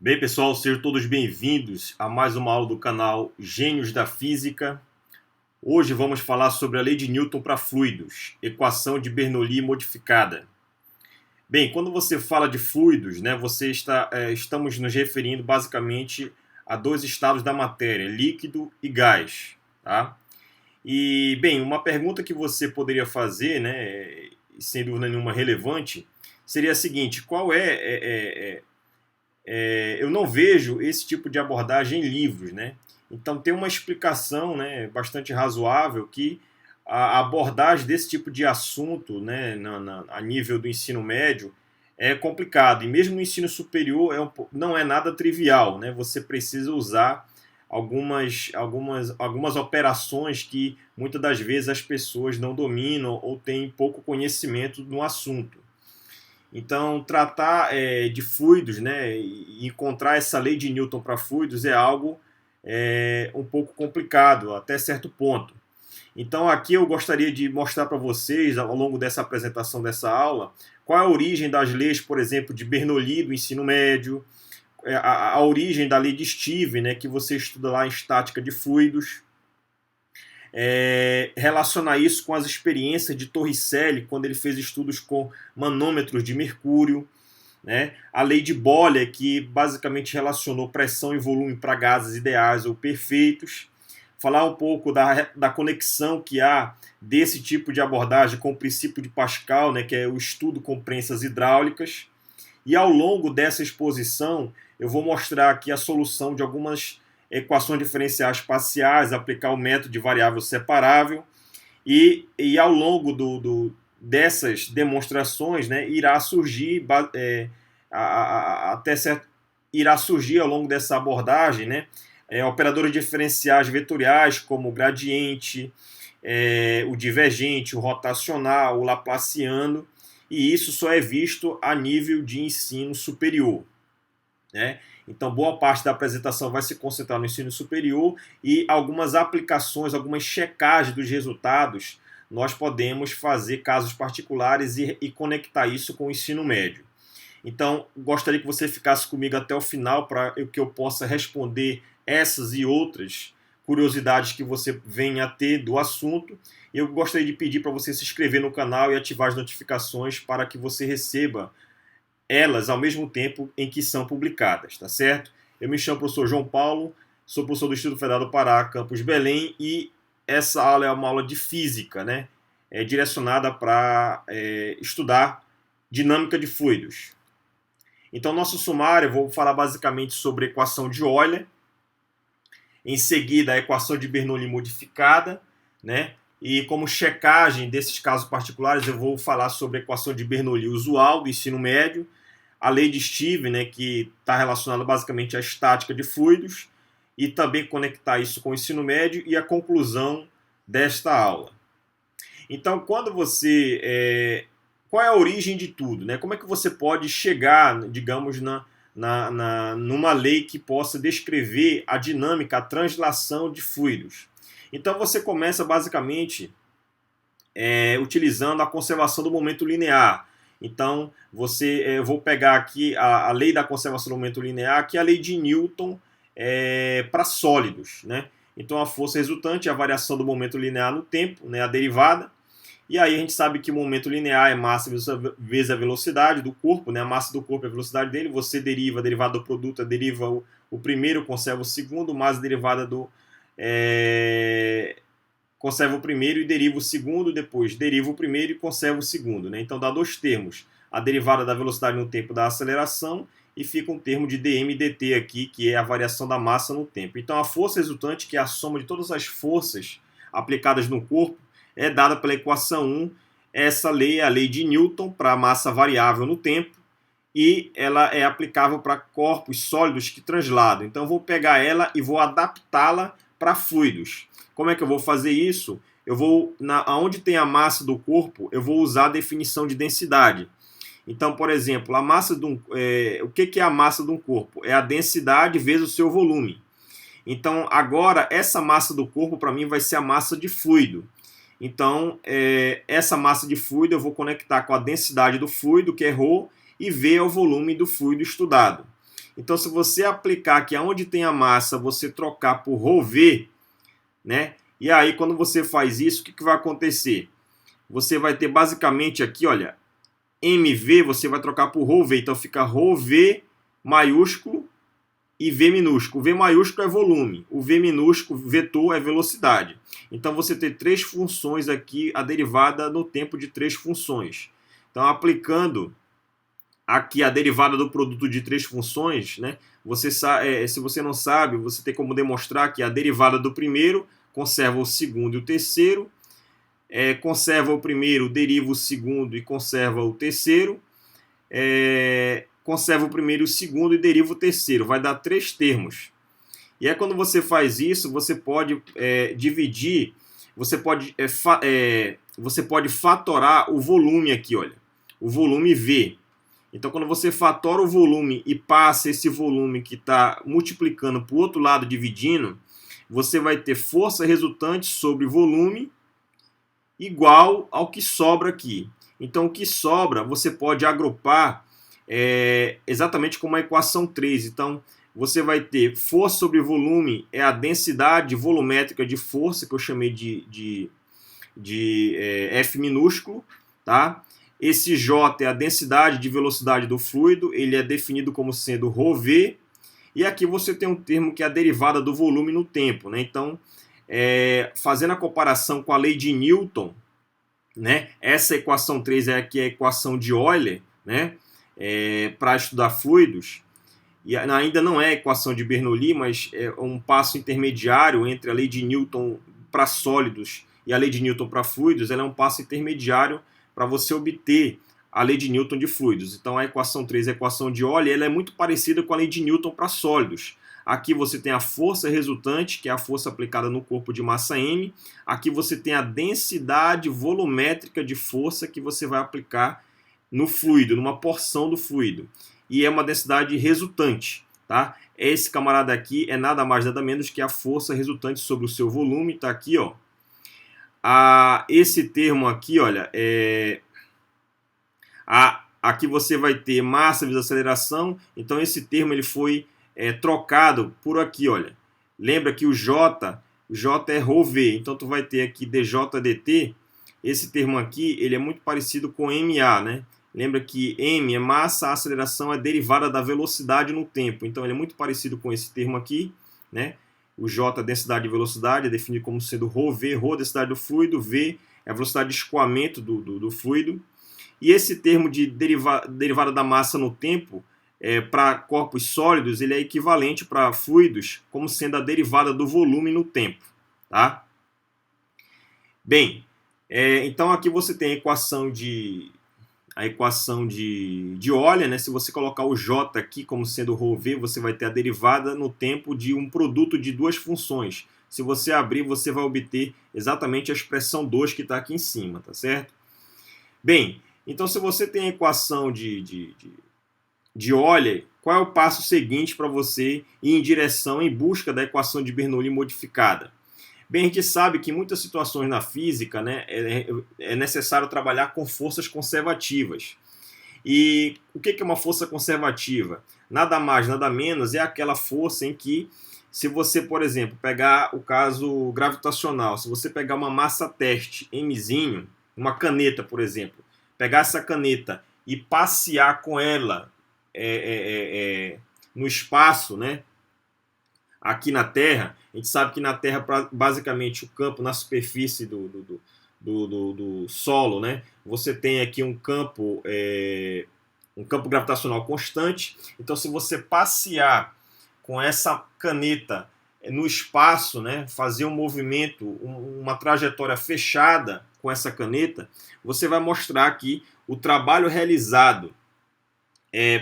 Bem, pessoal, sejam todos bem-vindos a mais uma aula do canal Gênios da Física. Hoje vamos falar sobre a lei de Newton para fluidos, equação de Bernoulli modificada. Bem, quando você fala de fluidos, né, estamos nos referindo basicamente a dois estados da matéria, líquido e gás. Tá? E, bem, uma pergunta que você poderia fazer, né, sem dúvida nenhuma relevante, seria a seguinte: eu não vejo esse tipo de abordagem em livros, né? Então tem uma explicação, né, bastante razoável que a abordagem desse tipo de assunto, né, a nível do ensino médio é complicado, e mesmo no ensino superior não é nada trivial, né? Você precisa usar algumas operações que muitas das vezes as pessoas não dominam ou têm pouco conhecimento no assunto. Então, tratar de fluidos, né, e encontrar essa lei de Newton para fluidos é algo um pouco complicado, até certo ponto. Então, aqui eu gostaria de mostrar para vocês, ao longo dessa apresentação dessa aula, qual é a origem das leis, por exemplo, de Bernoulli do ensino médio, a origem da lei de Steve, né, que você estuda lá em estática de fluidos, relacionar isso com as experiências de Torricelli, quando ele fez estudos com manômetros de mercúrio, né? A lei de Boyle, que basicamente relacionou pressão e volume para gases ideais ou perfeitos. Falar um pouco da conexão que há desse tipo de abordagem com o princípio de Pascal, né, que é o estudo com prensas hidráulicas. E ao longo dessa exposição, eu vou mostrar aqui a solução de algumas equações diferenciais parciais, aplicar o método de variável separável, e ao longo dessas demonstrações, né, irá surgir até certo, irá surgir ao longo dessa abordagem, né, operadores diferenciais vetoriais como o gradiente, o divergente, o rotacional, o laplaciano, e isso só é visto a nível de ensino superior, né? Então, boa parte da apresentação vai se concentrar no ensino superior e algumas aplicações, algumas checagens dos resultados, nós podemos fazer casos particulares e conectar isso com o ensino médio. Então, gostaria que você ficasse comigo até o final para que eu possa responder essas e outras curiosidades que você venha a ter do assunto. Eu gostaria de pedir para você se inscrever no canal e ativar as notificações para que você receba elas ao mesmo tempo em que são publicadas, tá certo? Eu me chamo professor João Paulo, sou professor do Instituto Federal do Pará, campus Belém, e essa aula é uma aula de física, né? Direcionada para estudar dinâmica de fluidos. Então, nosso sumário, eu vou falar basicamente sobre a equação de Euler, em seguida a equação de Bernoulli modificada, né? E como checagem desses casos particulares, eu vou falar sobre a equação de Bernoulli usual do ensino médio, a lei de Steve, né, que está relacionada basicamente à estática de fluidos, e também conectar isso com o ensino médio e a conclusão desta aula. Então, qual é a origem de tudo? Né? Como é que você pode chegar, digamos, numa lei que possa descrever a dinâmica, a translação de fluidos? Então, você começa basicamente utilizando a conservação do momento linear. Então, eu vou pegar aqui a lei da conservação do momento linear, que é a lei de Newton para sólidos, né? Então, a força resultante é a variação do momento linear no tempo, né, a derivada. E aí a gente sabe que o momento linear é massa vezes a velocidade do corpo, né? A massa do corpo é a velocidade dele. Você deriva a derivada do produto, deriva o primeiro, conserva o segundo, mais a derivada do... conserva o primeiro e deriva o segundo, depois deriva o primeiro e conserva o segundo, né? Então dá dois termos, a derivada da velocidade no tempo da aceleração, e fica um termo de dm dt aqui, que é a variação da massa no tempo. Então a força resultante, que é a soma de todas as forças aplicadas no corpo, é dada pela equação 1. Essa lei é a lei de Newton para a massa variável no tempo, e ela é aplicável para corpos sólidos que transladam. Então eu vou pegar ela e vou adaptá-la para fluidos. Como é que eu vou fazer isso? Eu vou, onde tem a massa do corpo, eu vou usar a definição de densidade. Então, por exemplo, o que é a massa de um corpo? É a densidade vezes o seu volume. Então, agora, essa massa do corpo, para mim, vai ser a massa de fluido. Então, essa massa de fluido eu vou conectar com a densidade do fluido, que é ρ, e V é o volume do fluido estudado. Então, se você aplicar aqui aonde tem a massa, você trocar por ρV, né? E aí, quando você faz isso, o que vai acontecer? Você vai ter basicamente aqui, olha, MV você vai trocar por ρV. Então, fica ρV maiúsculo e V minúsculo. O V maiúsculo é volume, o V minúsculo, vetor, é velocidade. Então, você tem três funções aqui, a derivada no tempo de três funções. Então, aplicando aqui a derivada do produto de três funções, né? Se você não sabe, você tem como demonstrar que a derivada do primeiro conserva o segundo e o terceiro, conserva o primeiro, deriva o segundo e conserva o terceiro, conserva o primeiro e o segundo e deriva o terceiro. Vai dar três termos. E aí, quando você faz isso, você pode dividir, você pode fatorar o volume aqui, olha, o volume V. Então, quando você fatora o volume e passa esse volume que está multiplicando para o outro lado, dividindo, você vai ter força resultante sobre volume igual ao que sobra aqui. Então, o que sobra, você pode agrupar exatamente como a equação 3. Então, você vai ter força sobre volume, é a densidade volumétrica de força, que eu chamei de F minúsculo, tá? Esse J é a densidade de velocidade do fluido, ele é definido como sendo ρV, e aqui você tem um termo que é a derivada do volume no tempo, né? Então, fazendo a comparação com a lei de Newton, né? Essa equação 3 é aqui a equação de Euler, né? Para estudar fluidos, e ainda não é a equação de Bernoulli, mas é um passo intermediário entre a lei de Newton para sólidos e a lei de Newton para fluidos. Ela é um passo intermediário para você obter a lei de Newton de fluidos. Então, a equação 3, a equação de Euler, ela é muito parecida com a lei de Newton para sólidos. Aqui você tem a força resultante, que é a força aplicada no corpo de massa M. Aqui você tem a densidade volumétrica de força que você vai aplicar no fluido, numa porção do fluido. E é uma densidade resultante, tá? Esse camarada aqui é nada mais, nada menos que a força resultante sobre o seu volume. Está aqui, ó. Esse termo aqui, olha, aqui você vai ter massa vezes aceleração. Então, esse termo ele foi trocado por aqui, olha. Lembra que o J é ρV. Então, tu vai ter aqui dJ dt. Esse termo aqui, ele é muito parecido com MA, né? Lembra que M é massa, a aceleração é derivada da velocidade no tempo. Então, ele é muito parecido com esse termo aqui, né? O J, densidade e velocidade, é definido como sendo ρV, ρ, densidade do fluido, V é a velocidade de escoamento do fluido. E esse termo de derivada da massa no tempo, para corpos sólidos, ele é equivalente para fluidos, como sendo a derivada do volume no tempo. Tá? Bem, então aqui você tem a equação de Euler, né? Se você colocar o J aqui como sendo ρV, você vai ter a derivada no tempo de um produto de duas funções. Se você abrir, você vai obter exatamente a expressão 2 que está aqui em cima, tá certo? Bem, então se você tem a equação de Euler, qual é o passo seguinte para você ir em busca da equação de Bernoulli modificada? Bem, a gente sabe que em muitas situações na física, né, é necessário trabalhar com forças conservativas. E o que é uma força conservativa? Nada mais, nada menos é aquela força em que, se você, por exemplo, pegar o caso gravitacional, se você pegar uma massa teste, mzinho, uma caneta, por exemplo, pegar essa caneta e passear com ela no espaço, né? Aqui na Terra, a gente sabe que na Terra, basicamente, o campo na superfície do solo, né? Você tem aqui um campo gravitacional constante. Então, se você passear com essa caneta no espaço, né? Fazer um movimento, uma trajetória fechada com essa caneta, você vai mostrar aqui o trabalho realizado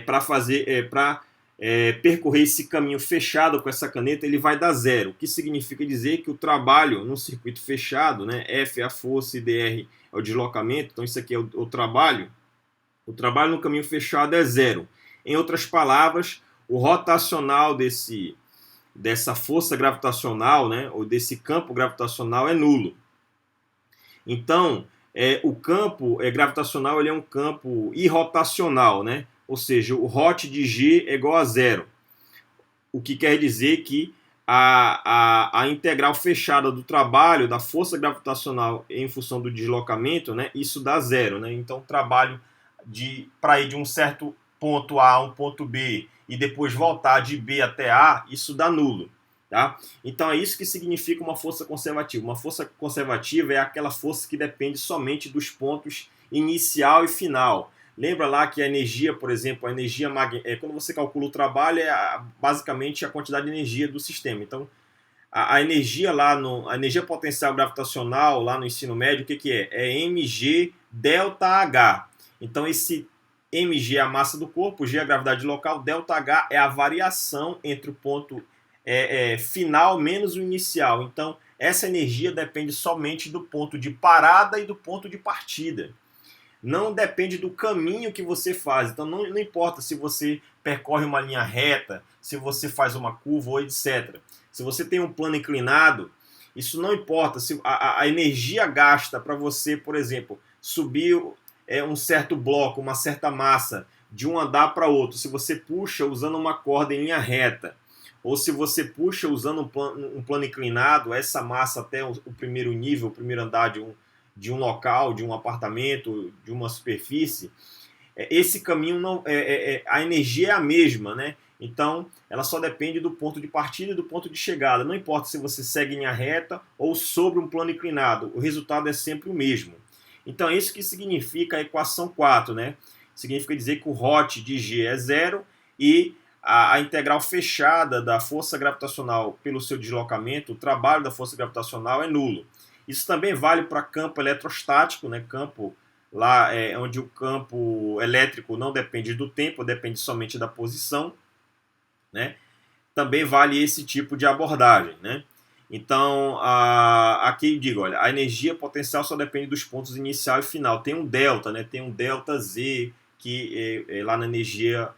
para percorrer esse caminho fechado com essa caneta, ele vai dar zero, o que significa dizer que o trabalho num circuito fechado, né, F é a força e dr é o deslocamento, então isso aqui é o trabalho no caminho fechado é zero. Em outras palavras, o rotacional dessa força gravitacional, né, ou desse campo gravitacional é nulo. Então, o campo gravitacional ele é um campo irrotacional, né? Ou seja, o ROT de G é igual a zero. o que quer dizer que a integral fechada do trabalho, da força gravitacional em função do deslocamento, né, isso dá zero. Né? Então, o trabalho para ir de um certo ponto A a um ponto B e depois voltar de B até A, isso dá nulo. Tá? Então, é isso que significa uma força conservativa. Uma força conservativa é aquela força que depende somente dos pontos inicial e final. Lembra lá que a energia, por exemplo, a energia quando você calcula o trabalho, basicamente a quantidade de energia do sistema. Então, a energia a energia potencial gravitacional lá no ensino médio, o que é? É mg delta H. Então, esse mg é a massa do corpo, g é a gravidade local, delta H é a variação entre o ponto final menos o inicial. Então, essa energia depende somente do ponto de parada e do ponto de partida. Não depende do caminho que você faz. Então, não importa se você percorre uma linha reta, se você faz uma curva ou etc. Se você tem um plano inclinado, isso não importa. Se a energia gasta para você, por exemplo, subir um certo bloco, uma certa massa, de um andar para outro, se você puxa usando uma corda em linha reta, ou se você puxa usando um plano inclinado, essa massa até o primeiro nível, o primeiro andar de um local, de um apartamento, de uma superfície, esse caminho não a energia é a mesma, né? Então, ela só depende do ponto de partida e do ponto de chegada. Não importa se você segue em linha reta ou sobre um plano inclinado, o resultado é sempre o mesmo. Então, é isso que significa a equação 4, né? Significa dizer que o ROT de G é zero e a integral fechada da força gravitacional pelo seu deslocamento, o trabalho da força gravitacional é nulo. Isso também vale para campo eletrostático, né? Campo lá onde o campo elétrico não depende do tempo, depende somente da posição, né? Também vale esse tipo de abordagem, né? Então, aqui eu digo, olha, a energia potencial só depende dos pontos inicial e final. Tem um delta, né? Tem um delta Z que é lá na energia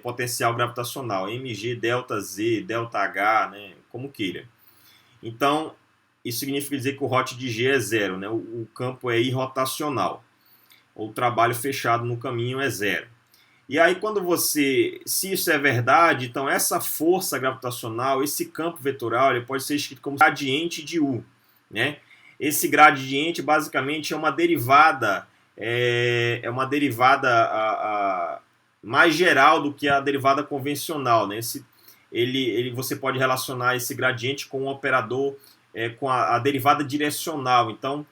potencial gravitacional, mg delta Z, delta H, né? Como queira. Então, isso significa dizer que o ROT de G é zero, né? O campo é irrotacional. O trabalho fechado no caminho é zero. E aí, se isso é verdade, então essa força gravitacional, esse campo vetorial, ele pode ser escrito como gradiente de U, né? Esse gradiente, basicamente, é uma derivada, mais geral do que a derivada convencional, né? Você pode relacionar esse gradiente com um operador, com a derivada direcional. Então,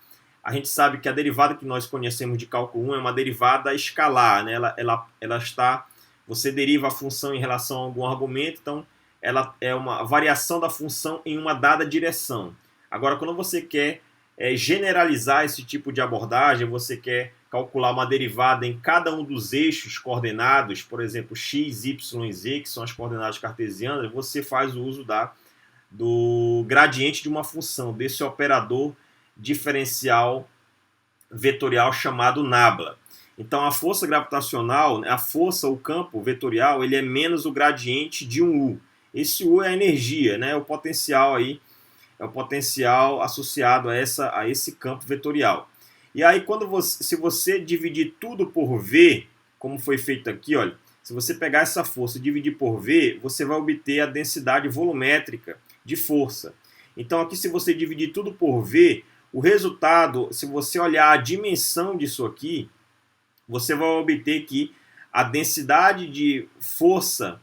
a gente sabe que a derivada que nós conhecemos de cálculo 1 é uma derivada escalar, né? Você deriva a função em relação a algum argumento, então ela é uma variação da função em uma dada direção. Agora, quando você quer generalizar esse tipo de abordagem, você quer calcular uma derivada em cada um dos eixos coordenados, por exemplo, x, y e z, que são as coordenadas cartesianas, você faz o uso do gradiente de uma função, desse operador diferencial vetorial chamado nabla. Então, a força gravitacional, o campo vetorial, ele é menos o gradiente de um U. Esse U é a energia, né? O potencial aí, é o potencial associado a esse campo vetorial. E aí, se você dividir tudo por V, como foi feito aqui, olha, se você pegar essa força e dividir por V, você vai obter a densidade volumétrica de força. Então, aqui, se você dividir tudo por V, o resultado, se você olhar a dimensão disso aqui, você vai obter que a densidade de força,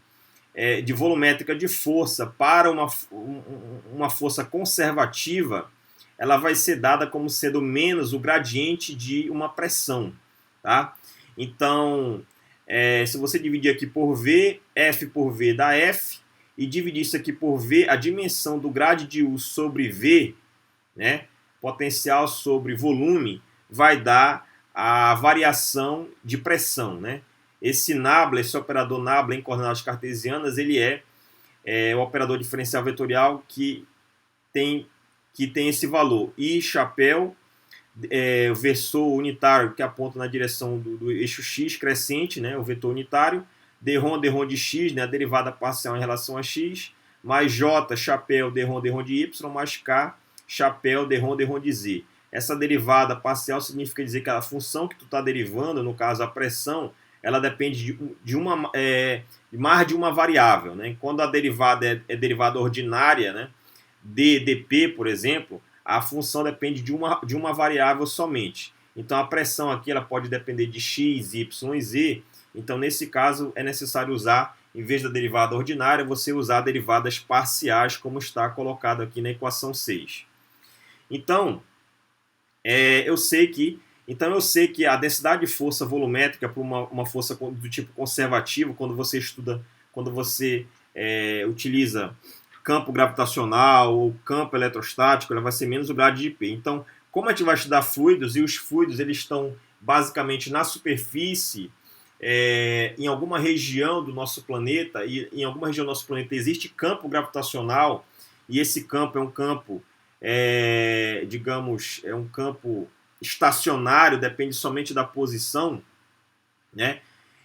de volumétrica de força para uma força conservativa, ela vai ser dada como sendo menos o gradiente de uma pressão. Tá? Então, se você dividir aqui por V, F por V dá F, e dividir isso aqui por V, a dimensão do grade de U sobre V, né? Potencial sobre volume, vai dar a variação de pressão, né? Esse nabla, esse operador nabla em coordenadas cartesianas, ele é o operador diferencial vetorial que tem esse valor. I chapéu, o vetor unitário que aponta na direção do eixo x crescente, né? O vetor unitário. D-ROM de x, né? A derivada parcial em relação a x, mais J chapéu D-ROM de y, mais K chapéu D-ROM de z. Essa derivada parcial significa dizer que a função que tu está derivando, no caso a pressão, ela depende de mais de uma variável, né? Quando a derivada é derivada ordinária, né? dp, por exemplo, a função depende de uma variável somente. Então a pressão aqui ela pode depender de x, y e z. Então nesse caso é necessário usar, em vez da derivada ordinária, você usar derivadas parciais, como está colocado aqui na equação 6. Então, eu sei que a densidade de força volumétrica para uma força do tipo conservativo, quando você utiliza campo gravitacional ou campo eletrostático, ela vai ser menos o grade de P. Então, como a gente vai estudar fluidos, e os fluidos eles estão basicamente na superfície, em alguma região do nosso planeta, e em alguma região do nosso planeta existe campo gravitacional, e esse campo é um campo, digamos, é um campo estacionário, depende somente da posição, né?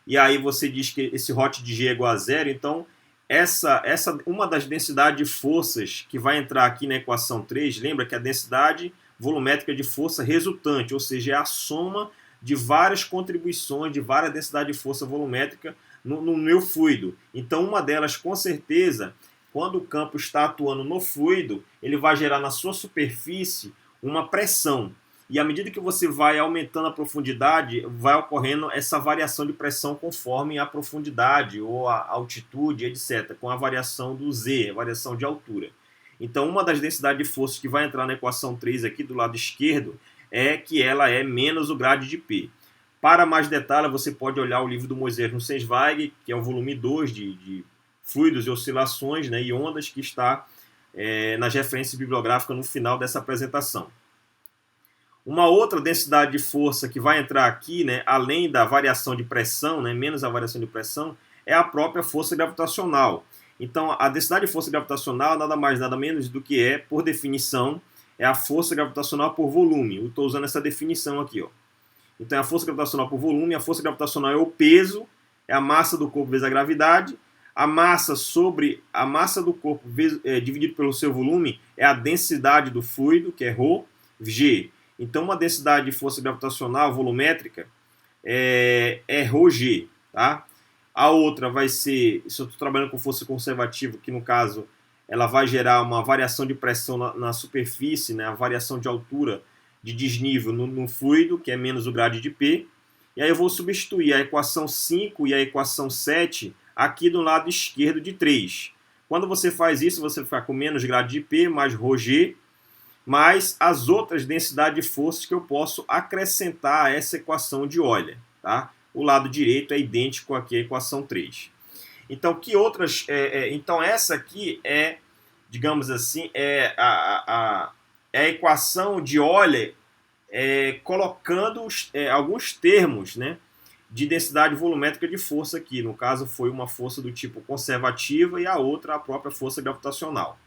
E aí você diz que esse hot de G é igual a zero, então essa uma das densidades de forças que vai entrar aqui na equação 3, lembra que a densidade volumétrica de força resultante, ou seja, é a soma de várias contribuições, de várias densidades de força volumétrica no meu fluido. Então, uma delas, com certeza, quando o campo está atuando no fluido, ele vai gerar na sua superfície uma pressão. E à medida que você vai aumentando a profundidade, vai ocorrendo essa variação de pressão conforme a profundidade ou a altitude, etc., com a variação do Z, a variação de altura. Então, uma das densidades de forças que vai entrar na equação 3 aqui do lado esquerdo é que ela é menos o grade de P. Para mais detalhes, você pode olhar o livro do Moisés Nussensweig, que é o volume 2 de fluidos e oscilações, né, e ondas, que está nas referências bibliográficas no final dessa apresentação. Uma outra densidade de força que vai entrar aqui, né, além da variação de pressão, né, menos a variação de pressão, é a própria força gravitacional. Então, a densidade de força gravitacional nada mais, nada menos do que por definição, é a força gravitacional por volume. Eu estou usando essa definição aqui, ó. Então, é a força gravitacional por volume. A força gravitacional é o peso, é a massa do corpo vezes a gravidade. A massa sobre a massa do corpo dividido pelo seu volume é a densidade do fluido, que é ρ, G. Então, uma densidade de força gravitacional volumétrica é ρg, tá? A outra vai ser, se eu estou trabalhando com força conservativa, que no caso ela vai gerar uma variação de pressão na superfície, né? A variação de altura de desnível no fluido, que é menos o grade de P. E aí eu vou substituir a equação 5 e a equação 7 aqui do lado esquerdo de 3. Quando você faz isso, você fica com menos grade de P mais ρg, mais as outras densidades de forças que eu posso acrescentar a essa equação de Euler, tá? O lado direito é idêntico aqui à equação 3. Então, que outras... então, essa aqui digamos assim, a equação de Euler colocando alguns termos, né, de densidade volumétrica de força aqui. No caso, foi uma força do tipo conservativa e a outra a própria força gravitacional.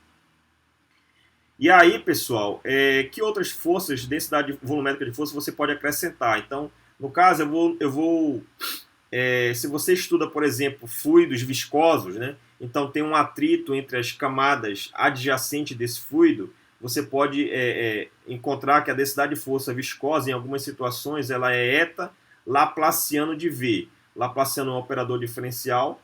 E aí, pessoal, que outras forças, densidade volumétrica de força, você pode acrescentar? Então, no caso, se você estuda, por exemplo, fluidos viscosos, né? Então tem um atrito entre as camadas adjacentes desse fluido, você pode encontrar que a densidade de força viscosa, em algumas situações, ela é eta Laplaciano de V. Laplaciano é um operador diferencial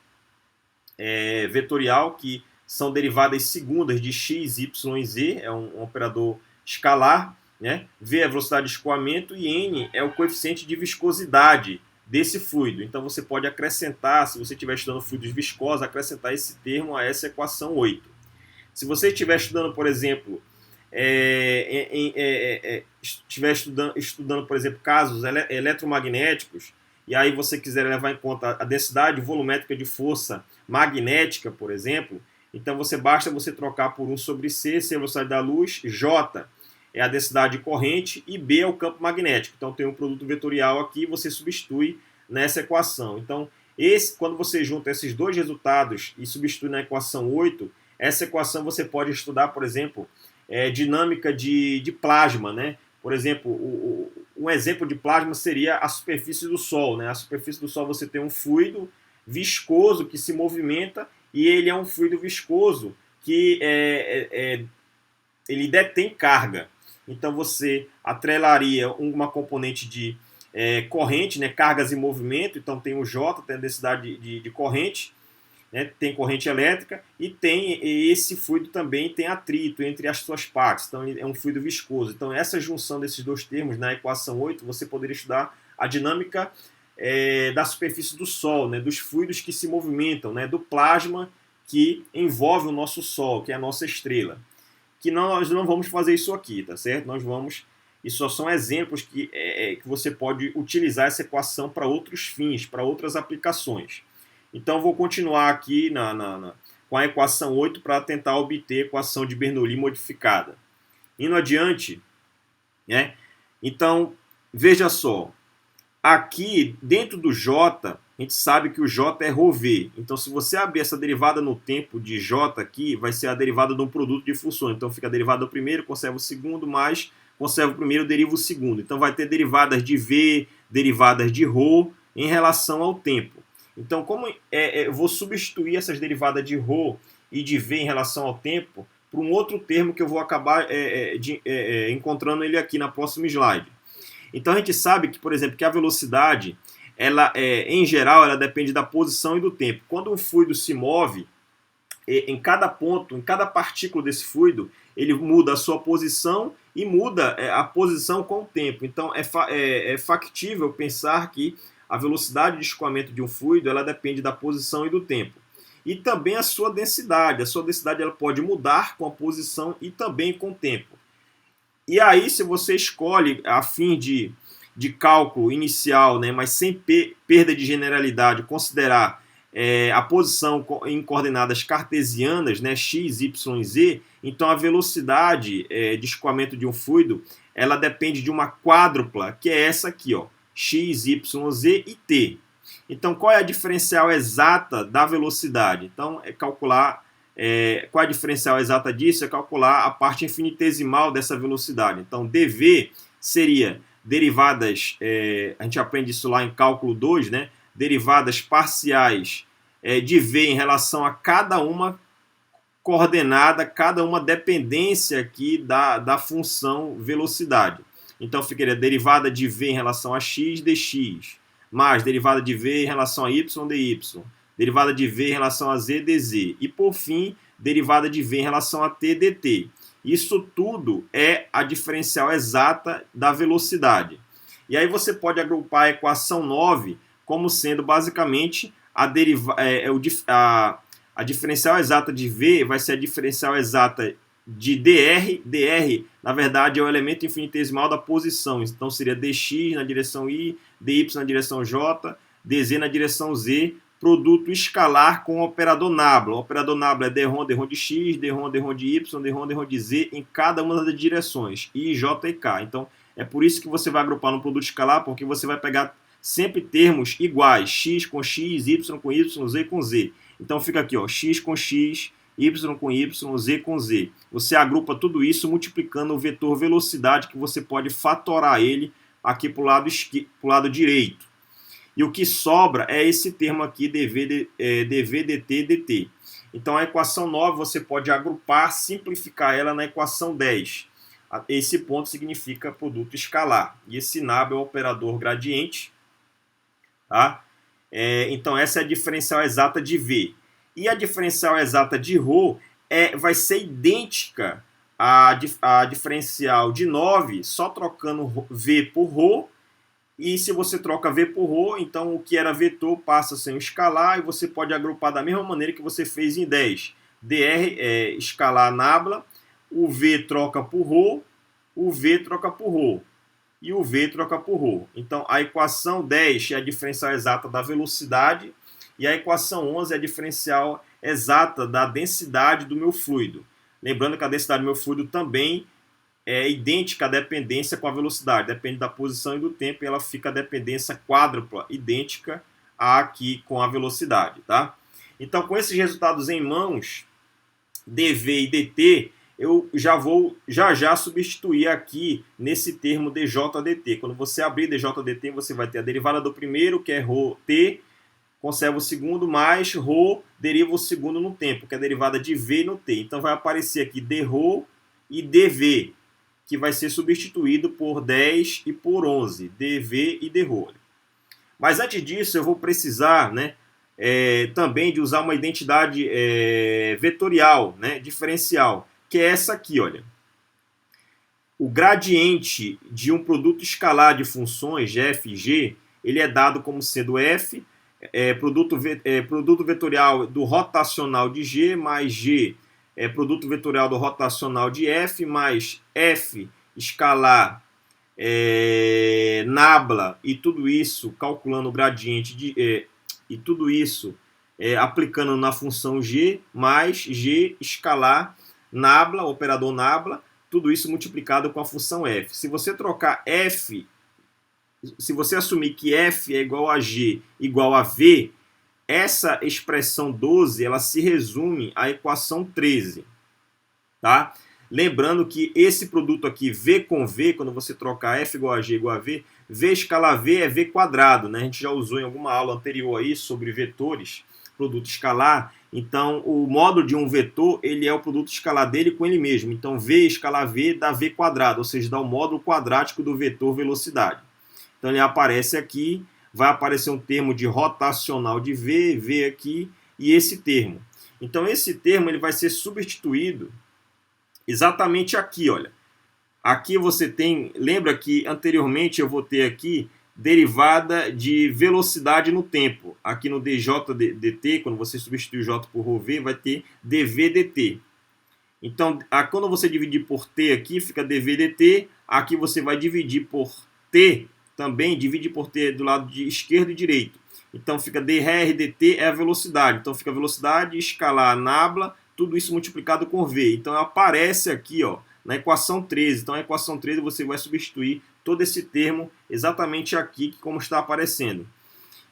vetorial, que são derivadas segundas de x, y e z, é um operador escalar, né? V é a velocidade de escoamento e n é o coeficiente de viscosidade desse fluido. Então você pode acrescentar, se você estiver estudando fluidos viscosos, acrescentar esse termo a essa equação 8. Se você estiver estudando, por exemplo, por exemplo, casos eletromagnéticos, e aí você quiser levar em conta a densidade volumétrica de força magnética, por exemplo, então basta você trocar por 1 sobre C, C é a velocidade da luz, J é a densidade de corrente e B é o campo magnético. Então tem um produto vetorial aqui, você substitui nessa equação. Então, quando você junta esses dois resultados e substitui na equação 8, essa equação você pode estudar, por exemplo, dinâmica de plasma, né? Por exemplo, um exemplo de plasma seria a superfície do Sol, né? A superfície do Sol você tem um fluido viscoso que se movimenta e ele é um fluido viscoso que ele detém carga. Então você atrelaria uma componente corrente, né, cargas em movimento, então tem o J, tem a densidade de corrente, né, tem corrente elétrica, e tem esse fluido também tem atrito entre as suas partes, então é um fluido viscoso. Então essa junção desses dois termos na equação 8, você poderia estudar a dinâmica da superfície do Sol, né, dos fluidos que se movimentam, né, do plasma que envolve o nosso Sol, que é a nossa estrela. Que nós não vamos fazer isso aqui, tá certo? Nós vamos... Isso só são exemplos que você pode utilizar essa equação para outros fins, para outras aplicações. Então, vou continuar aqui com a equação 8 para tentar obter a equação de Bernoulli modificada. Indo adiante, né? Então, veja só. Aqui, dentro do J, a gente sabe que o J é ρv. Então, se você abrir essa derivada no tempo de J aqui, vai ser a derivada de um produto de funções. Então, fica a derivada do primeiro, conserva o segundo, mais conserva o primeiro, deriva o segundo. Então, vai ter derivadas de V, derivadas de ρ em relação ao tempo. Então, como eu vou substituir essas derivadas de ρ e de V em relação ao tempo por um outro termo que eu vou acabar encontrando ele aqui na próxima slide. Então a gente sabe que, por exemplo, que a velocidade, ela em geral, ela depende da posição e do tempo. Quando um fluido se move, em cada ponto, em cada partícula desse fluido, ele muda a sua posição e muda a posição com o tempo. Então é factível pensar que a velocidade de escoamento de um fluido, ela depende da posição e do tempo. E também a sua densidade. A sua densidade ela pode mudar com a posição e também com o tempo. E aí, se você escolhe, a fim de cálculo inicial, né, mas sem perda de generalidade, considerar a posição em coordenadas cartesianas, né, x, y, z, então a velocidade de escoamento de um fluido, ela depende de uma quádrupla, que é essa aqui, ó, x, y, z e t. Então, qual é a diferencial exata da velocidade? Então, é calcular... qual a diferencial exata disso? É calcular a parte infinitesimal dessa velocidade. Então, dv seria derivadas, a gente aprende isso lá em cálculo 2, né? Derivadas parciais de v em relação a cada uma coordenada, cada uma dependência aqui da função velocidade. Então, ficaria derivada de v em relação a x dx, mais derivada de v em relação a y dy, derivada de v em relação a z dz e, por fim, derivada de v em relação a t dt. Isso tudo é a diferencial exata da velocidade. E aí você pode agrupar a equação 9 como sendo basicamente a diferencial exata de v vai ser a diferencial exata de dr. Dr, na verdade, é o elemento infinitesimal da posição. Então, seria dx na direção i, dy na direção j, dz na direção z, produto escalar com o operador nabla. O operador nabla é dρ de x, dρ de y, dρ de z em cada uma das direções, i, j e k. Então, é por isso que você vai agrupar no produto escalar, porque você vai pegar sempre termos iguais, x com x, y com y, z com z. Então, fica aqui, ó, x com x, y com y, z com z. Você agrupa tudo isso multiplicando o vetor velocidade, que você pode fatorar ele aqui para o lado direito. E o que sobra é esse termo aqui, dv, dt, dt. Então, a equação 9 você pode agrupar, simplificar ela na equação 10. Esse ponto significa produto escalar. E esse nab é o operador gradiente. Tá? Então, essa é a diferencial exata de v. E a diferencial exata de ρ vai ser idêntica à diferencial de 9, só trocando v por ρ. E se você troca v por ρ, então o que era vetor passa a ser um escalar, e você pode agrupar da mesma maneira que você fez em 10. dr é escalar nabla, o v troca por ρ, o v troca por ρ, e o v troca por ρ. Então a equação 10 é a diferencial exata da velocidade, e a equação 11 é a diferencial exata da densidade do meu fluido. Lembrando que a densidade do meu fluido também é idêntica à dependência com a velocidade. Depende da posição e do tempo, e ela fica a dependência quádrupla, idêntica a aqui com a velocidade. Tá? Então, com esses resultados em mãos, dv e dt, eu já vou já substituir aqui nesse termo dj/dt. Quando você abrir dj/dt, você vai ter a derivada do primeiro, que é ρt, conserva o segundo, mais ρ deriva o segundo no tempo, que é a derivada de v no t. Então vai aparecer aqui dρ e dv, que vai ser substituído por 10 e por 11, dv e drho. Mas antes disso, eu vou precisar, né, também de usar uma identidade vetorial, né, diferencial, que é essa aqui, olha. O gradiente de um produto escalar de funções, f e g, ele é dado como sendo f, produto vetorial do rotacional de g, mais g, produto vetorial do rotacional de f, mais f escalar nabla, e tudo isso calculando o gradiente e tudo isso aplicando na função g, mais g escalar nabla, operador nabla, tudo isso multiplicado com a função f. Se você trocar f, se você assumir que f é igual a g igual a v, essa expressão 12 ela se resume à equação 13, tá? Lembrando que esse produto aqui, v com v, quando você trocar f igual a g igual a v, v escalar v é v quadrado, né? A gente já usou em alguma aula anterior aí sobre vetores, produto escalar. Então, o módulo de um vetor, ele é o produto escalar dele com ele mesmo. Então, v escalar v dá v quadrado, ou seja, dá o módulo quadrático do vetor velocidade. Então, ele aparece aqui, vai aparecer um termo de rotacional de v, v aqui, e esse termo. Então, esse termo ele vai ser substituído exatamente aqui, olha. Aqui você tem, lembra que anteriormente eu vou ter aqui derivada de velocidade no tempo. Aqui no dj/dt, quando você substitui o j por ρv, vai ter dv/dt. Então, quando você dividir por t aqui, fica dv/dt. Aqui você vai dividir por t, também divide por t do lado de esquerdo e direito. Então, fica dr/dt é a velocidade. Então, fica velocidade escalar nabla, tudo isso multiplicado por v. Então, aparece aqui, ó, na equação 13. Então, a equação 13 você vai substituir todo esse termo exatamente aqui, como está aparecendo.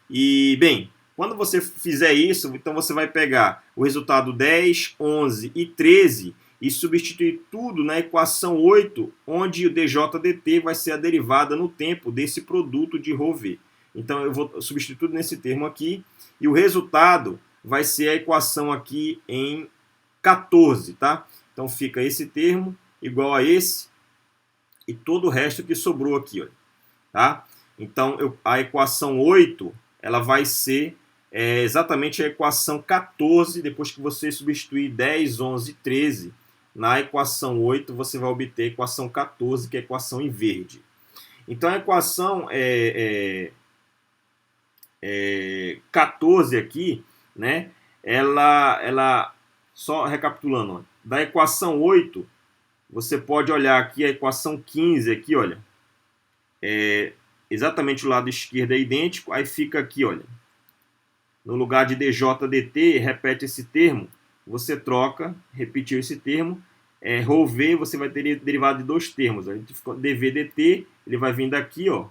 E, bem, quando você fizer isso, então você vai pegar o resultado 10, 11 e 13 e substituir tudo na equação 8, onde o dj/dt vai ser a derivada no tempo desse produto de ρv. Então, eu vou substituir tudo nesse termo aqui, e o resultado vai ser a equação aqui em 14, tá? Então, fica esse termo igual a esse, e todo o resto que sobrou aqui, olha, tá? Então, a equação 8, ela vai ser exatamente a equação 14, depois que você substituir 10, 11 e 13, na equação 8, você vai obter a equação 14, que é a equação em verde. Então, a equação 14 aqui, né, ela só recapitulando, ó, da equação 8, você pode olhar aqui a equação 15, aqui, olha, exatamente o lado esquerdo é idêntico, aí fica aqui, olha, no lugar de dj/dt, repete esse termo, você troca, repetiu esse termo, ρv, você vai ter derivado de dois termos, a gente ficou dv/dt, ele vai vir daqui, ó,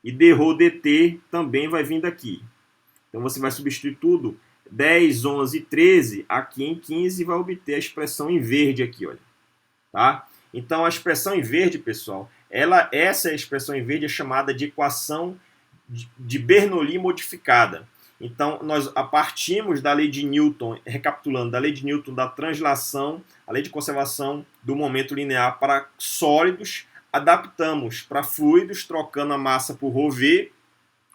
e drho/dt também vai vir daqui. Então você vai substituir tudo, 10, 11 e 13, aqui em 15, e vai obter a expressão em verde aqui, olha. Tá? Então, a expressão em verde, pessoal, essa expressão em verde é chamada de equação de Bernoulli modificada. Então, nós partimos da lei de Newton, recapitulando, da lei de Newton da translação, a lei de conservação do momento linear para sólidos, adaptamos para fluidos, trocando a massa por ρv,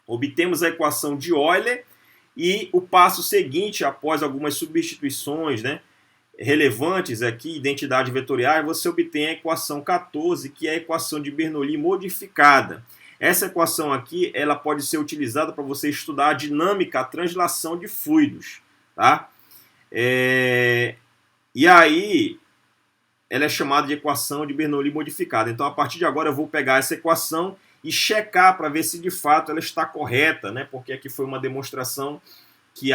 obtemos a equação de Euler, e o passo seguinte, após algumas substituições, né, relevantes aqui, identidade vetorial, você obtém a equação 14, que é a equação de Bernoulli modificada. Essa equação aqui, ela pode ser utilizada para você estudar a dinâmica, a translação de fluidos, tá? E aí, ela é chamada de equação de Bernoulli modificada. Então, a partir de agora, eu vou pegar essa equação e checar para ver se de fato ela está correta, né? Porque aqui foi uma demonstração que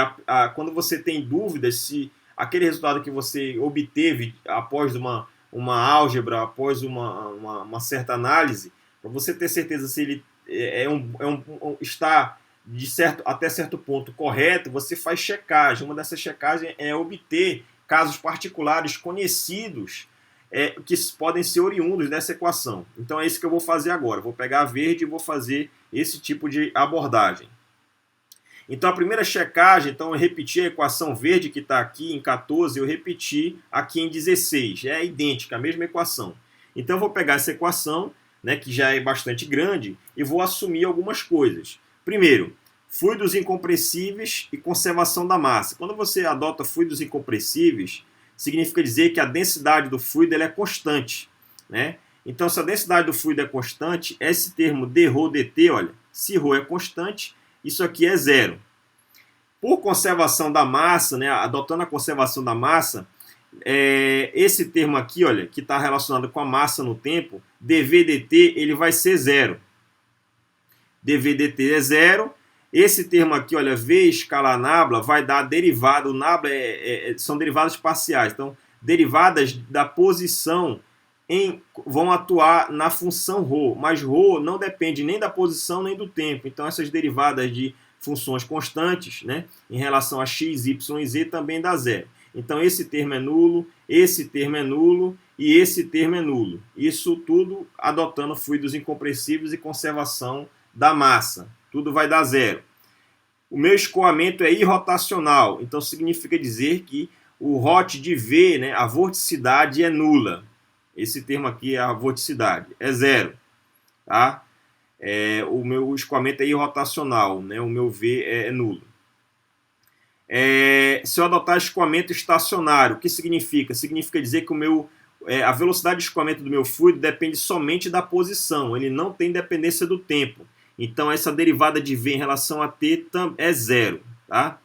quando você tem dúvidas se aquele resultado que você obteve após uma álgebra, após uma certa análise, para você ter certeza se ele está até certo ponto correto, você faz checagem. Uma dessas checagens é obter casos particulares conhecidos que podem ser oriundos dessa equação. Então é isso que eu vou fazer agora. Vou pegar a verde e vou fazer esse tipo de abordagem. Então, a primeira checagem, então, eu repeti a equação verde que está aqui em 14, eu repeti aqui em 16. É idêntica, a mesma equação. Então eu vou pegar essa equação, né, que já é bastante grande, e vou assumir algumas coisas. Primeiro, fluidos incompressíveis e conservação da massa. Quando você adota fluidos incompressíveis, significa dizer que a densidade do fluido ela é constante, né? Então, se a densidade do fluido é constante, esse termo dρ dt, olha, se ρ é constante, isso aqui é zero. Por conservação da massa, né, adotando a conservação da massa, esse termo aqui, olha, que está relacionado com a massa no tempo, dv dt, ele vai ser zero. dv dt é zero. Esse termo aqui, olha, v escalar nabla, vai dar derivada. O nabla são derivadas parciais. Então, derivadas da posição vão atuar na função ρ. Mas ρ não depende nem da posição nem do tempo. Então, essas derivadas de funções constantes, né, em relação a x, y e z também dá zero. Então, esse termo é nulo, esse termo é nulo e esse termo é nulo. Isso tudo adotando fluidos incompressíveis e conservação da massa. Tudo vai dar zero. O meu escoamento é irrotacional, então significa dizer que o ROT de V, né, a vorticidade é nula. Esse termo aqui é a vorticidade, é zero. Tá? O meu escoamento é irrotacional, né, o meu V é nulo. Se eu adotar escoamento estacionário, o que significa? Significa dizer que a velocidade de escoamento do meu fluido depende somente da posição, ele não tem dependência do tempo. Então, essa derivada de V em relação a t é zero. Tá?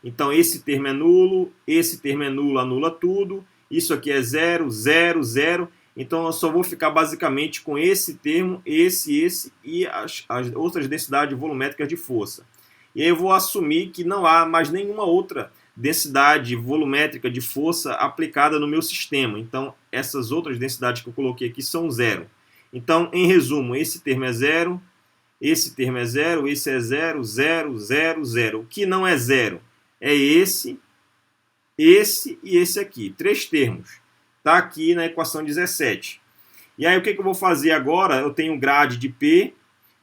Então, esse termo é nulo, anula tudo. Isso aqui é zero, zero, zero. Então, eu só vou ficar basicamente com esse termo, esse e as outras densidades volumétricas de força. E aí eu vou assumir que não há mais nenhuma outra densidade volumétrica de força aplicada no meu sistema. Então, essas outras densidades que eu coloquei aqui são zero. Então, em resumo, esse termo é zero, esse termo é zero, esse é zero, zero, zero, zero. O que não é zero é esse e esse aqui. 3 termos. Está aqui na equação 17. E aí o que eu vou fazer agora? Eu tenho grade de P,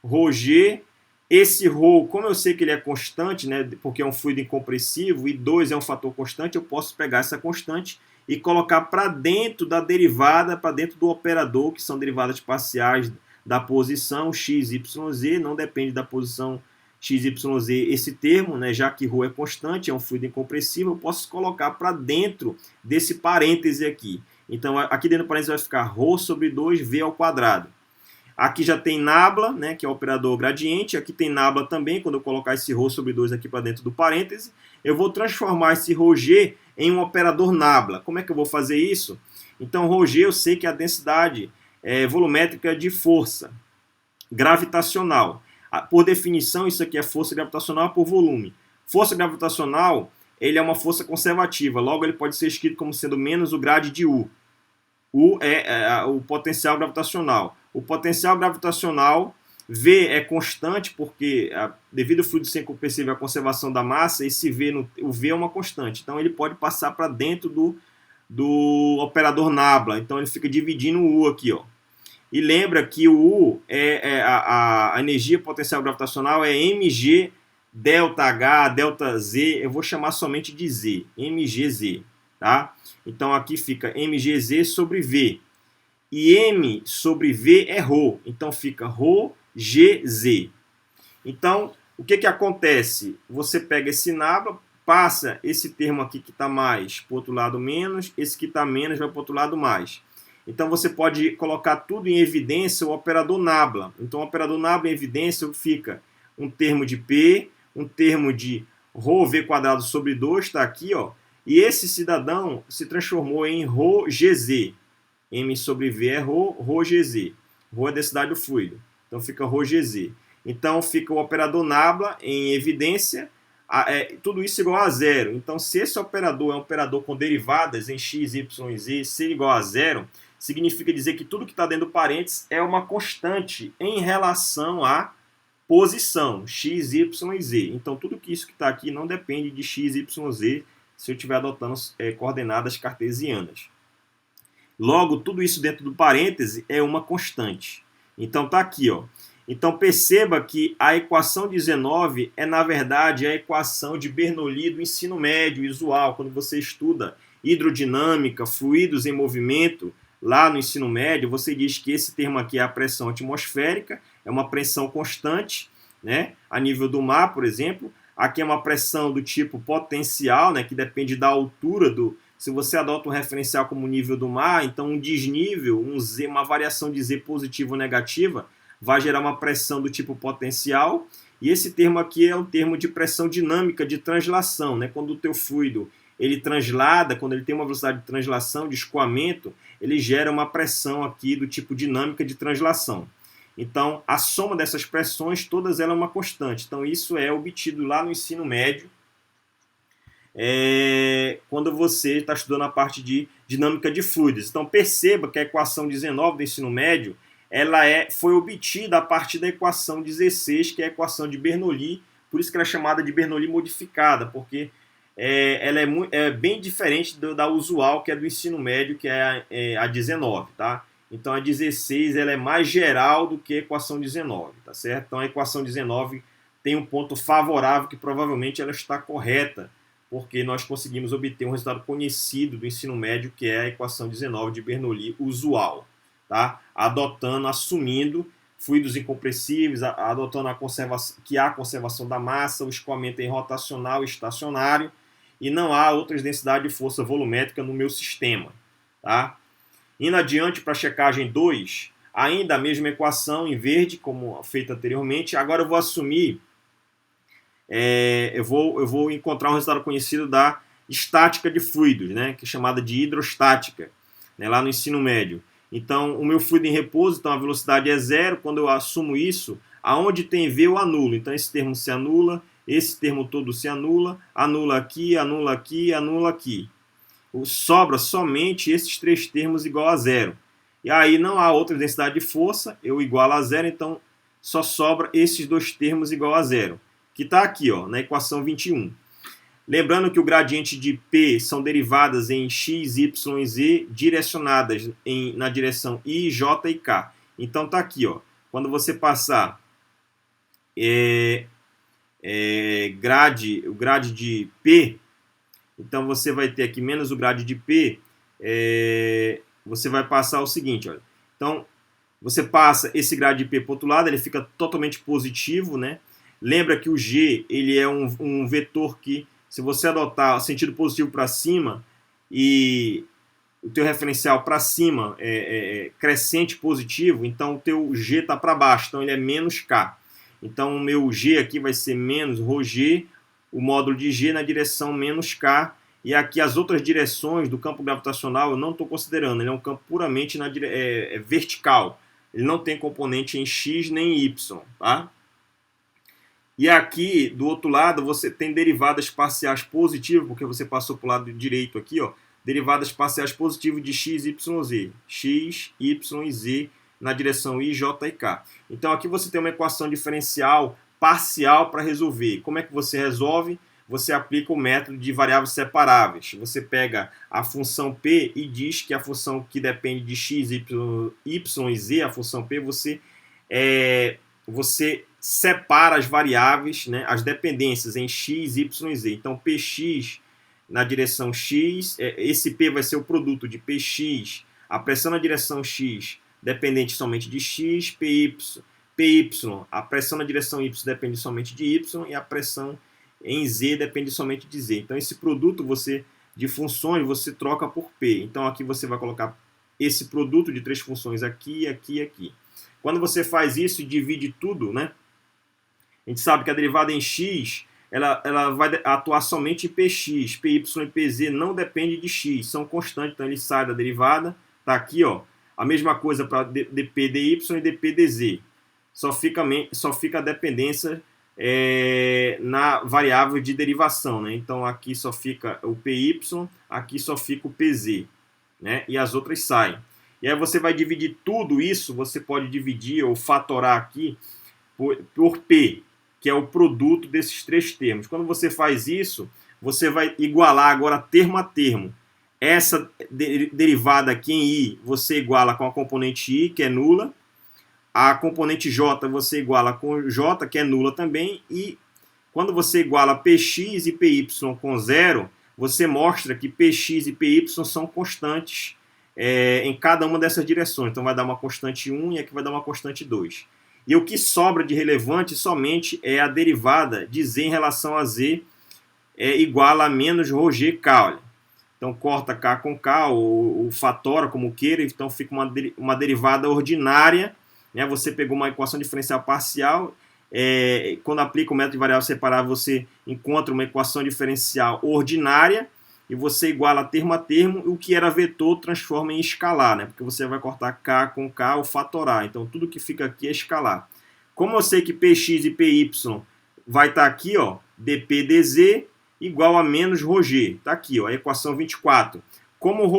ρg. Esse ρ, como eu sei que ele é constante, né, porque é um fluido incompressivo, e 2 é um fator constante, eu posso pegar essa constante e colocar para dentro da derivada, para dentro do operador, que são derivadas parciais da posição x, y, z, não depende da posição x, y, z esse termo, né, já que ρ é constante, é um fluido incompressivo, eu posso colocar para dentro desse parêntese aqui. Então, aqui dentro do parêntese vai ficar ρ sobre 2v ao quadrado. Aqui já tem nabla, né, que é o operador gradiente. Aqui tem nabla também, quando eu colocar esse ρ sobre 2 aqui para dentro do parêntese. Eu vou transformar esse ρg em um operador nabla. Como é que eu vou fazer isso? Então, ρg eu sei que é a densidade volumétrica de força gravitacional. Por definição, isso aqui é força gravitacional por volume. Força gravitacional, ele é uma força conservativa. Logo, ele pode ser escrito como sendo menos o grade de U. U é o potencial gravitacional. O potencial gravitacional, V é constante, porque devido ao fluido sem incompressível à conservação da massa, esse o V é uma constante. Então, ele pode passar para dentro do operador nabla. Então, ele fica dividindo o U aqui, ó. E lembra que o U a energia potencial gravitacional é mg delta H, delta Z, eu vou chamar somente de Z, mgz, tá? Então aqui fica mgz sobre V. E m sobre V é ρ, então fica ρgz. Então, o que acontece? Você pega esse nabla, passa esse termo aqui que está mais para o outro lado menos, esse que está menos vai para o outro lado mais. Então, você pode colocar tudo em evidência o operador nabla. Então, o operador nabla em evidência fica um termo de P, um termo de ρv² sobre 2, está aqui, ó. E esse cidadão se transformou em ρgz. M sobre V é ρ, ρgz. Ρ é a densidade do fluido. Então, fica ρgz. Então, fica o operador nabla em evidência, tudo isso igual a zero. Então, se esse operador é um operador com derivadas em x, y e z ser igual a zero, significa dizer que tudo que está dentro do parênteses é uma constante em relação à posição, x, y e z. Então, tudo isso que está aqui não depende de x, y, z se eu estiver adotando coordenadas cartesianas. Logo, tudo isso dentro do parêntese é uma constante. Então, está aqui, ó. Então, perceba que a equação 19 é, na verdade, a equação de Bernoulli do ensino médio usual. Quando você estuda hidrodinâmica, fluidos em movimento, lá no ensino médio, você diz que esse termo aqui é a pressão atmosférica, é uma pressão constante, né, a nível do mar, por exemplo. Aqui é uma pressão do tipo potencial, né, que depende da altura do... Se você adota um referencial como nível do mar, então um desnível, um Z, uma variação de Z positiva ou negativa, vai gerar uma pressão do tipo potencial. E esse termo aqui é um termo de pressão dinâmica de translação, né? Quando o teu fluido ele translada, quando ele tem uma velocidade de translação, de escoamento, ele gera uma pressão aqui do tipo dinâmica de translação. Então, a soma dessas pressões, todas elas é uma constante. Então, isso é obtido lá no ensino médio, quando você está estudando a parte de dinâmica de fluidos. Então, perceba que a equação 19 do ensino médio foi obtida a partir da equação 16, que é a equação de Bernoulli, por isso que ela é chamada de Bernoulli modificada, porque ela é bem diferente da usual, que é do ensino médio, que é a 19, tá? Então a 16 ela é mais geral do que a equação 19, tá certo? Então a equação 19 tem um ponto favorável que provavelmente ela está correta, porque nós conseguimos obter um resultado conhecido do ensino médio, que é a equação 19 de Bernoulli usual, tá? Assumindo fluidos incompressíveis, adotando que há conservação da massa, o escoamento é rotacional e estacionário, e não há outras densidades de força volumétrica no meu sistema, tá? Indo adiante para a checagem 2, ainda a mesma equação em verde, como feito anteriormente. Agora eu vou assumir, eu vou encontrar um resultado conhecido da estática de fluidos, né, que é chamada de hidrostática, né, lá no ensino médio. Então, o meu fluido em repouso, então a velocidade é zero. Quando eu assumo isso, aonde tem V eu anulo. Então, esse termo se anula, esse termo todo se anula, anula aqui, anula aqui, anula aqui. Sobra somente esses três termos igual a zero. E aí não há outra densidade de força, eu igualo a zero, então só sobra esses dois termos igual a zero, que está aqui, ó, na equação 21. Lembrando que o gradiente de P são derivadas em x, y e z, direcionadas na direção I, J e K. Então está aqui, ó, quando você passar o grade de P, então você vai ter aqui menos o grade de P, você vai passar o seguinte, olha. Então, você passa esse grade de P para o outro lado, ele fica totalmente positivo, né? Lembra que o G ele é um vetor que, se você adotar sentido positivo para cima e o teu referencial para cima crescente positivo, então o teu G está para baixo, então ele é menos K. Então o meu G aqui vai ser menos ρg, o módulo de G na direção menos K, e aqui as outras direções do campo gravitacional eu não estou considerando, ele é um campo puramente vertical, ele não tem componente em X nem em Y, tá? E aqui, do outro lado, você tem derivadas parciais positivas, porque você passou para o lado direito aqui, ó, derivadas parciais positivas de x, y, z. X, y e z na direção I, J e K. Então aqui você tem uma equação diferencial parcial para resolver. Como é que você resolve? Você aplica o método de variáveis separáveis. Você pega a função P e diz que a função que depende de x, y e z, a função P, você separa as variáveis, né, as dependências em x, y e z. Então, px na direção x, esse P vai ser o produto de px, a pressão na direção x dependente somente de x, py, a pressão na direção y depende somente de y e a pressão em z depende somente de z. Então, esse produto de funções você troca por P. Então, aqui você vai colocar esse produto de três funções aqui, aqui e aqui. Quando você faz isso e divide tudo, né? A gente sabe que a derivada em x, ela vai atuar somente em px, py e pz não depende de x, são constantes, então ele sai da derivada, tá aqui, ó, a mesma coisa para dp dy e dp dz, só fica a dependência na variável de derivação, né? Então aqui só fica o py, aqui só fica o pz, né? E as outras saem. E aí você vai dividir tudo isso, você pode dividir ou fatorar aqui por P, que é o produto desses três termos. Quando você faz isso, você vai igualar agora termo a termo. Essa derivada aqui em I, você iguala com a componente I, que é nula. A componente J, você iguala com J, que é nula também. E quando você iguala Px e Py com zero, você mostra que Px e Py são constantes em cada uma dessas direções. Então vai dar uma constante 1 e aqui vai dar uma constante 2. E o que sobra de relevante somente é a derivada de z em relação a z igual a menos ρg k. Olha. Então corta k com k, ou fatora como queira, então fica uma derivada ordinária. Né? Você pegou uma equação diferencial parcial, quando aplica o método de variável separável, você encontra uma equação diferencial ordinária, e você iguala termo a termo, e o que era vetor transforma em escalar, né? Porque você vai cortar k com k ou fatorar. Então tudo que fica aqui é escalar. Como eu sei que px e py vai estar aqui, ó, dp dz igual a menos ρg. Está aqui, ó, a equação 24. Como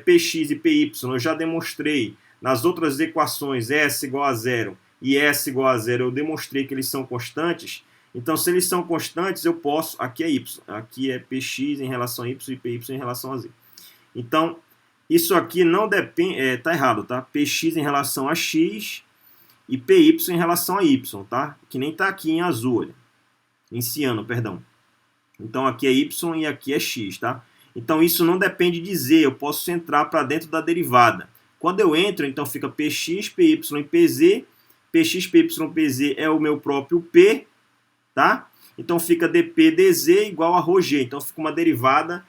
px e py eu já demonstrei nas outras equações, s igual a 0 e s igual a 0, eu demonstrei que eles são constantes. Então, se eles são constantes, eu posso... Aqui é y. Aqui é px em relação a y e py em relação a z. Então, isso aqui não depende... Está errado, tá? Px em relação a x e py em relação a y, tá? Que nem está aqui em azul, olha. Em ciano, perdão. Então, aqui é y e aqui é x, tá? Então, isso não depende de z. Eu posso entrar para dentro da derivada. Quando eu entro, então, fica px, py e pz. Px, py, pz é o meu próprio p, tá? Então fica dp dz igual a ρg. Então fica uma derivada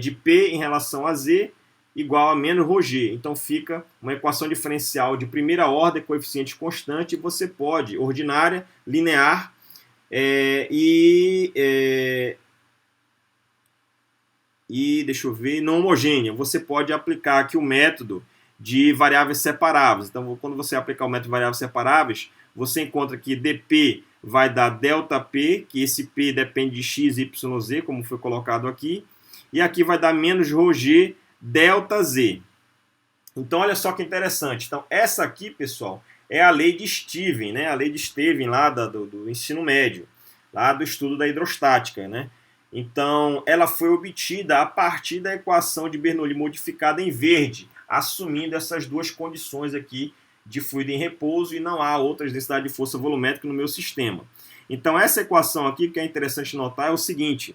de p em relação a z igual a menos ρg. Então fica uma equação diferencial de primeira ordem, coeficiente constante, e você pode, ordinária, linear e deixa eu ver, não homogênea. Você pode aplicar aqui o método de variáveis separáveis. Então, quando você aplicar o método de variáveis separáveis, você encontra que dp vai dar delta p, que esse p depende de x, y, z, como foi colocado aqui. E aqui vai dar menos ρg delta z. Então, olha só que interessante. Então, essa aqui, pessoal, é a lei de Steven, né? A lei de Steven lá do ensino médio, lá do estudo da hidrostática, né? Então, ela foi obtida a partir da equação de Bernoulli modificada em verde, assumindo essas duas condições aqui de fluido em repouso, e não há outras densidades de força volumétrica no meu sistema. Então, essa equação aqui, que é interessante notar, é o seguinte,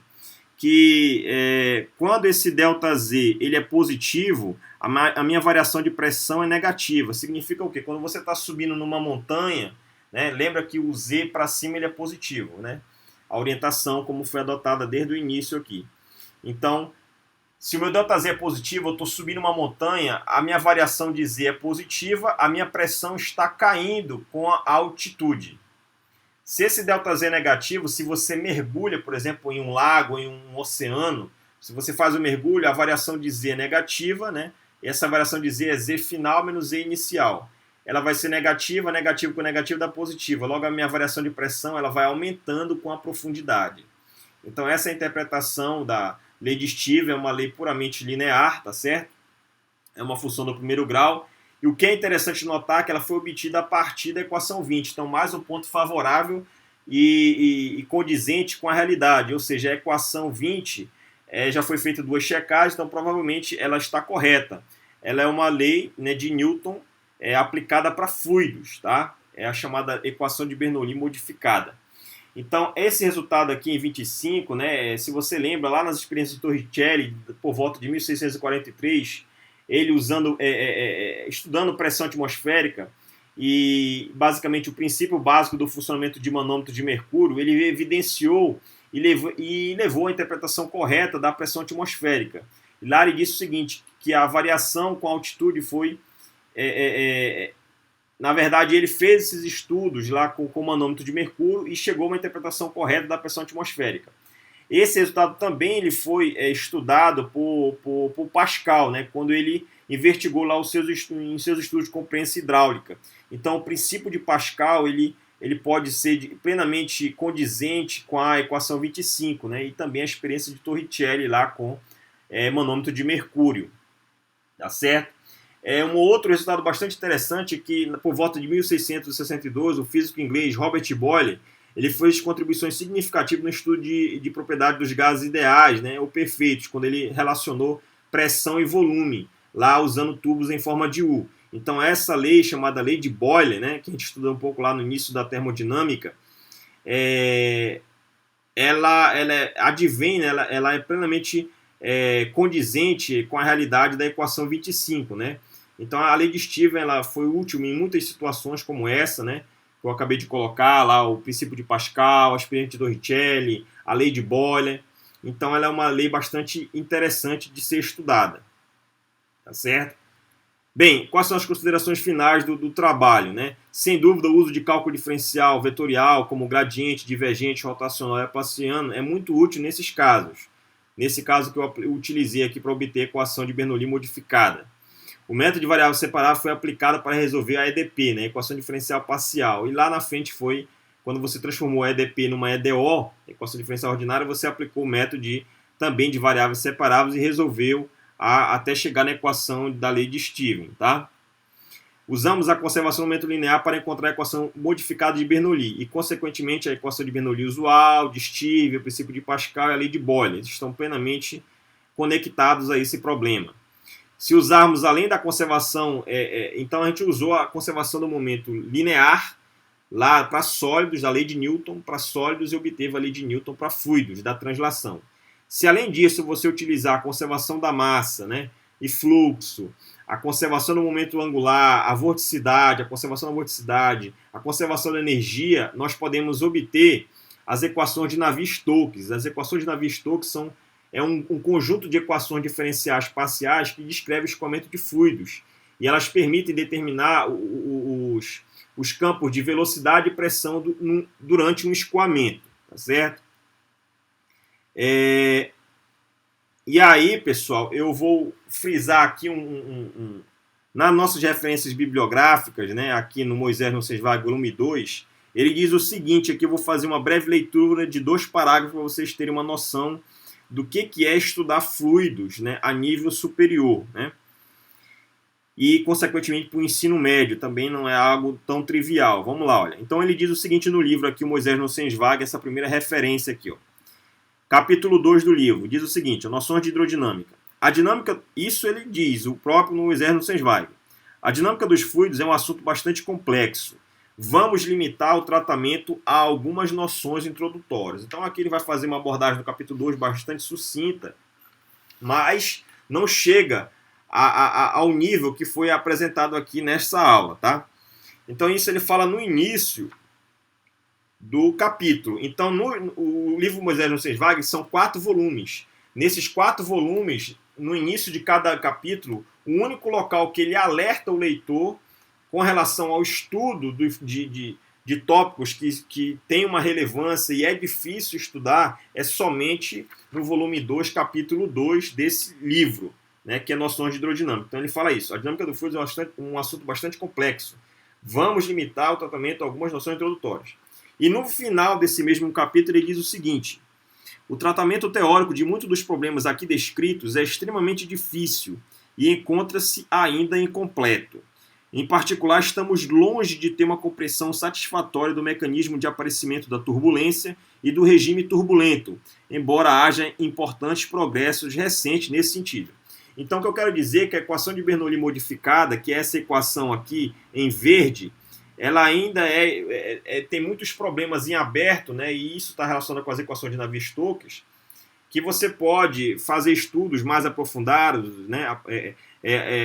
que quando esse ΔZ ele é positivo, a minha variação de pressão é negativa. Significa o quê? Quando você está subindo numa montanha, né, lembra que o Z para cima ele é positivo, né? A orientação como foi adotada desde o início aqui. Então, se o meu ΔZ é positivo, eu estou subindo uma montanha, a minha variação de Z é positiva, a minha pressão está caindo com a altitude. Se esse ΔZ é negativo, se você mergulha, por exemplo, em um lago, em um oceano, se você faz o mergulho, a variação de Z é negativa, né? E essa variação de Z é Z final menos Z inicial. Ela vai ser negativa, negativo com negativo dá positiva. Logo, a minha variação de pressão ela vai aumentando com a profundidade. Então, essa é a interpretação da lei de Steven, é uma lei puramente linear, tá certo? É uma função do primeiro grau. E o que é interessante notar é que ela foi obtida a partir da equação 20. Então, mais um ponto favorável e condizente com a realidade. Ou seja, a equação 20 já foi feita duas checagens, então provavelmente ela está correta. Ela é uma lei, né, de Newton aplicada para fluidos, tá? É a chamada equação de Bernoulli modificada. Então, esse resultado aqui em 25, né, se você lembra, lá nas experiências de Torricelli, por volta de 1643, ele estudando pressão atmosférica e, basicamente, o princípio básico do funcionamento de manômetro de mercúrio, ele evidenciou e levou à interpretação correta da pressão atmosférica. E lá ele disse o seguinte, que a variação com a altitude foi... na verdade, ele fez esses estudos lá com o manômetro de mercúrio e chegou a uma interpretação correta da pressão atmosférica. Esse resultado também ele foi estudado por Pascal, né, quando ele investigou lá em seus estudos de compreensão hidráulica. Então, o princípio de Pascal ele pode ser plenamente condizente com a equação 25, né, e também a experiência de Torricelli lá com manômetro de mercúrio. Tá certo? Um outro resultado bastante interessante é que, por volta de 1662, o físico inglês Robert Boyle ele fez contribuições significativas no estudo de propriedade dos gases ideais, né, ou perfeitos, quando ele relacionou pressão e volume, lá usando tubos em forma de U. Então, essa lei, chamada lei de Boyle, né, que a gente estudou um pouco lá no início da termodinâmica, ela advém, né, ela é plenamente condizente com a realidade da equação 25, né? Então a lei de Stephen ela foi útil em muitas situações como essa, né? Que eu acabei de colocar lá, o princípio de Pascal, a experiência de Torricelli, a lei de Euler. Então ela é uma lei bastante interessante de ser estudada, tá certo? Bem, quais são as considerações finais do trabalho, né? Sem dúvida, o uso de cálculo diferencial vetorial, como gradiente, divergente, rotacional e laplaciano, é muito útil nesses casos. Nesse caso que eu utilizei aqui para obter a equação de Bernoulli modificada. O método de variável separada foi aplicado para resolver a EDP, né? Equação diferencial parcial. E lá na frente foi, quando você transformou a EDP numa EDO, equação diferencial ordinária, você aplicou o método também de variáveis separáveis e resolveu até chegar na equação da lei de Stephen, tá? Usamos a conservação do momento linear para encontrar a equação modificada de Bernoulli e, consequentemente, a equação de Bernoulli usual, de Stephen, o princípio de Pascal e a lei de Euler. Eles estão plenamente conectados a esse problema. Se usarmos além da conservação, então a gente usou a conservação do momento linear lá para sólidos, da lei de Newton para sólidos e obteve a lei de Newton para fluidos, da translação. Se além disso você utilizar a conservação da massa, né, e fluxo, a conservação do momento angular, a vorticidade, a conservação da vorticidade, a conservação da energia, nós podemos obter as equações de Navier-Stokes. As equações de Navier-Stokes são um conjunto de equações diferenciais parciais que descreve o escoamento de fluidos. E elas permitem determinar os campos de velocidade e pressão durante um escoamento, tá certo? E aí, pessoal, eu vou frisar aqui nas nossas referências bibliográficas, né, aqui no Moisés não Seis Vagas, volume 2, ele diz o seguinte, aqui eu vou fazer uma breve leitura de 2 parágrafos para vocês terem uma noção do que é estudar fluidos, né, a nível superior, né? E, consequentemente, para o ensino médio também não é algo tão trivial. Vamos lá, olha. Então ele diz o seguinte no livro aqui, o Moisés não Seis Vagas, essa primeira referência aqui, ó. Capítulo 2 do livro, diz o seguinte, noções de hidrodinâmica. A dinâmica, isso ele diz, o próprio Moisés não Seis Vagas. A dinâmica dos fluidos é um assunto bastante complexo. Vamos limitar o tratamento a algumas noções introdutórias. Então aqui ele vai fazer uma abordagem no capítulo 2 bastante sucinta, mas não chega ao nível que foi apresentado aqui nessa aula, tá? Então isso ele fala no início do capítulo. Então o livro Moisés não Seis Vagas são 4 volumes. Nesses 4 volumes, no início de cada capítulo, o único local que ele alerta o leitor com relação ao estudo de tópicos que tem uma relevância e é difícil estudar é somente no volume 2, capítulo 2 desse livro, né, que é Noções de Hidrodinâmica. Então ele fala isso. A dinâmica do fluido é um assunto bastante complexo. Vamos limitar o tratamento a algumas noções introdutórias. E no final desse mesmo capítulo ele diz o seguinte: o tratamento teórico de muitos dos problemas aqui descritos é extremamente difícil e encontra-se ainda incompleto. Em particular, estamos longe de ter uma compreensão satisfatória do mecanismo de aparecimento da turbulência e do regime turbulento, embora haja importantes progressos recentes nesse sentido. Então, o que eu quero dizer é que a equação de Bernoulli modificada, que é essa equação aqui em verde, ela ainda tem muitos problemas em aberto, né, e isso está relacionado com as equações de Navier-Stokes, que você pode fazer estudos mais aprofundados, né,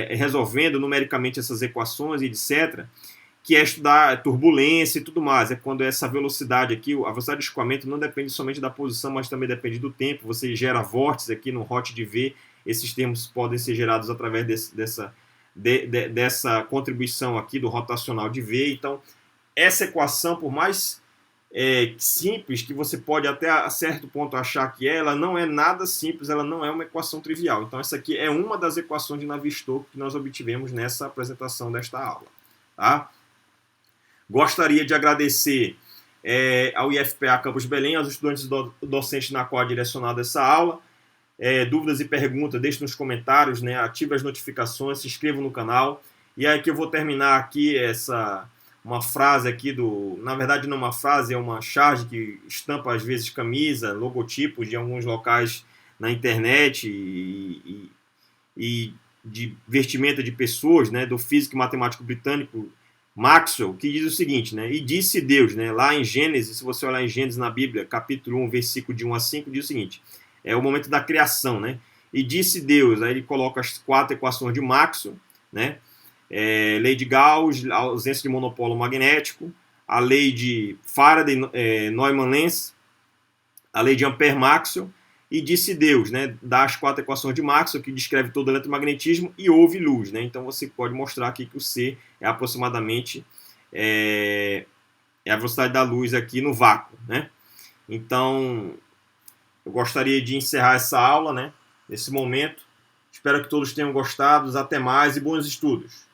resolvendo numericamente essas equações e etc., que é estudar turbulência e tudo mais. É quando essa velocidade aqui, a velocidade de escoamento não depende somente da posição, mas também depende do tempo. Você gera vórtices aqui no hot de V. Esses termos podem ser gerados através dessa contribuição aqui do rotacional de V. Então, essa equação, por mais simples, que você pode até a certo ponto achar que ela não é nada simples, ela não é uma equação trivial. Então, essa aqui é uma das equações de Navier-Stokes que nós obtivemos nessa apresentação desta aula. Tá? Gostaria de agradecer ao IFPA Campus Belém, aos estudantes docentes na qual é direcionada essa aula. Dúvidas e perguntas, deixe nos comentários, né? Ative as notificações, se inscreva no canal. E aí que eu vou terminar aqui uma frase aqui na verdade não uma frase, é uma charge que estampa às vezes camisa, logotipos de alguns locais na internet e de vestimenta de pessoas, né? Do físico e matemático britânico Maxwell, que diz o seguinte, né? E disse Deus, né? Lá em Gênesis, se você olhar em Gênesis na Bíblia, capítulo 1, versículo de 1 a 5, diz o seguinte: é o momento da criação, né? E disse Deus, aí ele coloca as 4 equações de Maxwell, né? Lei de Gauss, ausência de monopólio magnético, a lei de Faraday, Neumann-Lenz, a lei de Ampère-Maxwell, e disse Deus, né? Dá as 4 equações de Maxwell, que descreve todo o eletromagnetismo, e houve luz, né? Então você pode mostrar aqui que o C é aproximadamente a velocidade da luz aqui no vácuo, né? Então, eu gostaria de encerrar essa aula, né? Nesse momento. Espero que todos tenham gostado. Até mais e bons estudos.